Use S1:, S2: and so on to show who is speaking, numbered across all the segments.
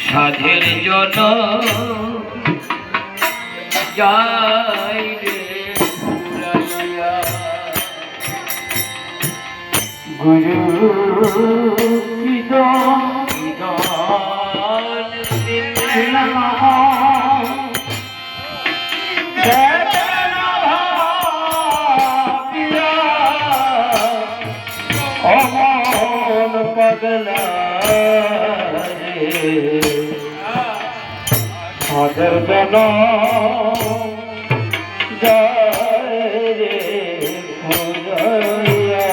S1: সাধের জন যাই রে পুরাইয়া গুরু কিদান দিলা অমন পাগলা সাধের জন যায় রে পুরাইয়া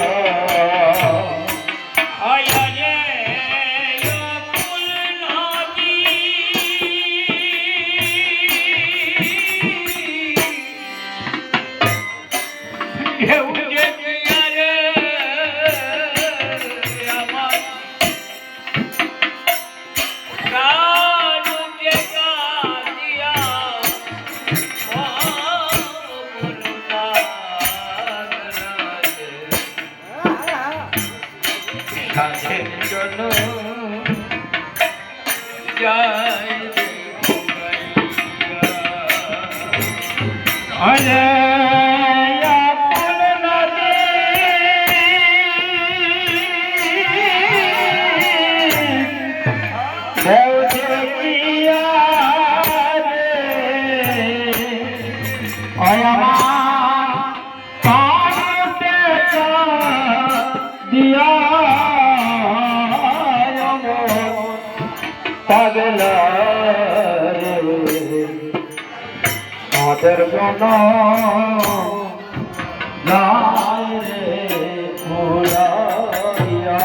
S1: সাধের জন যাই রে পুরাইয়া পাগলা সাধের জন যায় রে পুরাইয়া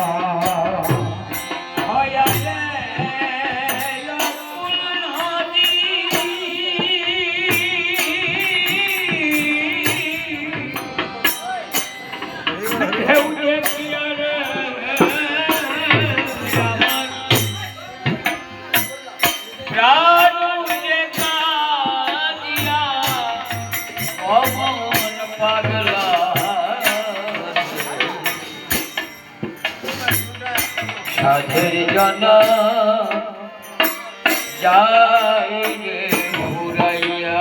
S1: সাধের জন যাই রে পুরাইয়া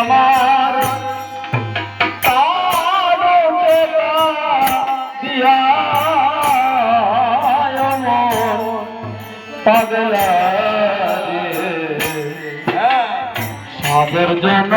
S1: আমার পাগলা সাধের জন